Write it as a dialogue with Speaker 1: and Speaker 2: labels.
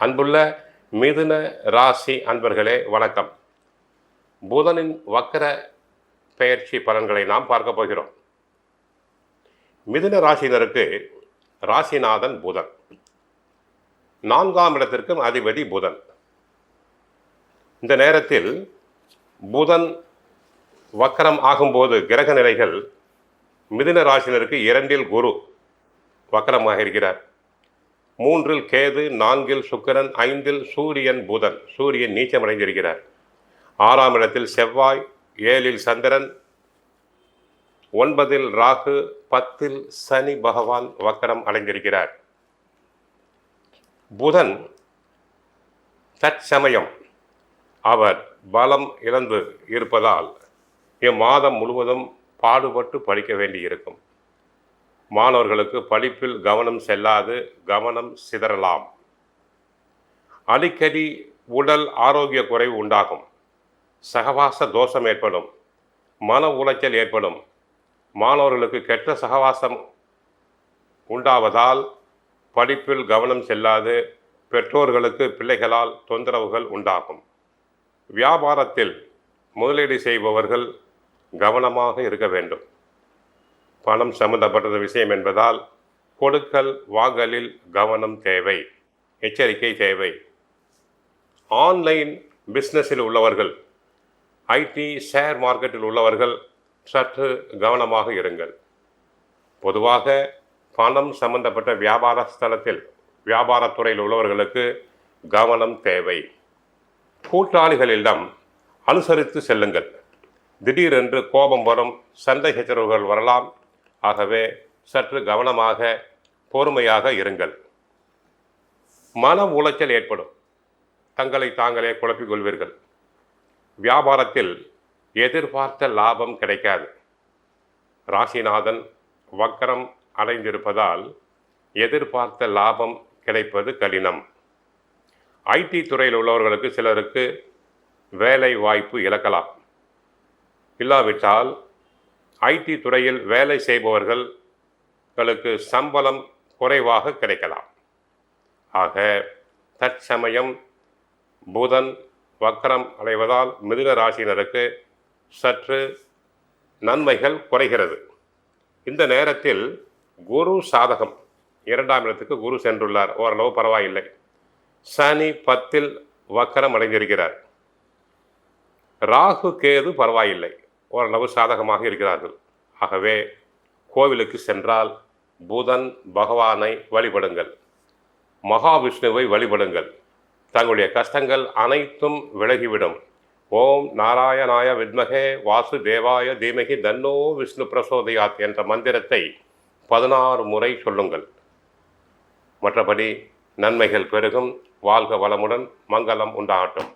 Speaker 1: அன்புள்ள மிதுன ராசி அன்பர்களே வணக்கம். புதனின் வக்கர பெயர்ச்சி பலன்களை நாம் பார்க்க போகிறோம். மிதுன ராசினருக்கு ராசிநாதன் புதன், 4ஆம் இடத்திற்கும் அதிபதி புதன். இந்த நேரத்தில் புதன் வக்கரம் ஆகும்போது கிரக நிலைகள் மிதுன ராசினருக்கு 2இல் குரு வக்கரமாக இருக்கிறார், 3இல் கேது, 4இல் சுக்கிரன், 5இல் சூரியன் புதன். சூரியன் நீச்சமடைந்திருக்கிறார். 6ஆம் இடத்தில் செவ்வாய், 7இல் சந்திரன், 9இல் ராகு, 10இல் சனி பகவான் வக்கரம் அடைந்திருக்கிறார். புதன் தற்சமயம் அவர் பலம் இழந்து இருப்பதால் இம்மாதம் முழுவதும் பாடுபட்டு படிக்க வேண்டியிருக்கும். மாணவர்களுக்கு படிப்பில் கவனம் செல்லாது கவனம் சிதறலாம். அடிக்கடி உடல் ஆரோக்கிய குறைவு உண்டாகும். சகவாச தோஷம் ஏற்படும். மன உளைச்சல் ஏற்படும். மாணவர்களுக்கு கெட்ட சகவாசம் உண்டாவதால் படிப்பில் கவனம் செல்லாது பெற்றோர்களுக்கு பிள்ளைகளால் தொந்தரவுகள் உண்டாகும். வியாபாரத்தில் முதலீடு செய்பவர்கள் கவனமாக இருக்க வேண்டும். பணம் சம்பந்தப்பட்ட விஷயம் என்பதால் கொடுக்கல் வாங்கலில் கவனம் தேவை, எச்சரிக்கை தேவை. ஆன்லைன் பிஸ்னஸில் உள்ளவர்கள், ஐடி ஷேர் மார்க்கெட்டில் உள்ளவர்கள் சற்று கவனமாக இருங்கள். பொதுவாக பணம் சம்பந்தப்பட்ட வியாபார ஸ்தலத்தில் வியாபாரத்துறையில் உள்ளவர்களுக்கு கவனம் தேவை. கூட்டாளிகளிடம் அனுசரித்து செல்லுங்கள். திடீரென்று கோபம் வரும், சண்டை சச்சரவுகள் வரலாம். ஆகவே சற்று கவனமாக பொறுமையாக இருங்கள். மன உளைச்சல் ஏற்படும். தங்களை தாங்களே குழப்பிக் கொள்வீர்கள். வியாபாரத்தில் எதிர்பார்த்த லாபம் கிடைக்காது. ராசிநாதன் வக்கரம் அடைந்திருப்பதால் எதிர்பார்த்த லாபம் கிடைப்பது கடினம். ஐடி துறையில் உள்ளவர்களுக்கு சிலருக்கு வேலை வாய்ப்பு இழக்கலாம். இல்லாவிட்டால் ஐடி துறையில் வேலை செய்பவர்களுக்கு சம்பளம் குறைவாக கிடைக்கலாம். ஆக தற்சமயம் புதன் வக்கரம் அடைவதால் மிதுன ராசினருக்கு சற்று நன்மைகள் குறைகிறது. இந்த நேரத்தில் குரு சாதகம், 2ஆம் இடத்துக்கு குரு சென்றுள்ளார், ஓரளவு பரவாயில்லை. சனி 10இல் வக்கரம் அடைந்திருக்கிறார். ராகு கேது பரவாயில்லை, ஓரளவு சாதகமாக இருக்கிறார்கள். ஆகவே கோவிலுக்கு சென்றால் புதன் பகவானை வழிபடுங்கள், மகாவிஷ்ணுவை வழிபடுங்கள். தங்களுடைய கஷ்டங்கள் அனைத்தும் விலகிவிடும். ஓம் நாராயணாய வித்மகே வாசுதேவாய தீமகி தன்னோ விஷ்ணு பிரசோதயாத் என்ற மந்திரத்தை 16 முறை சொல்லுங்கள். மற்றபடி நன்மைகள் பெருகும். வாழ்க வளமுடன். மங்களம் உண்டாகட்டும்.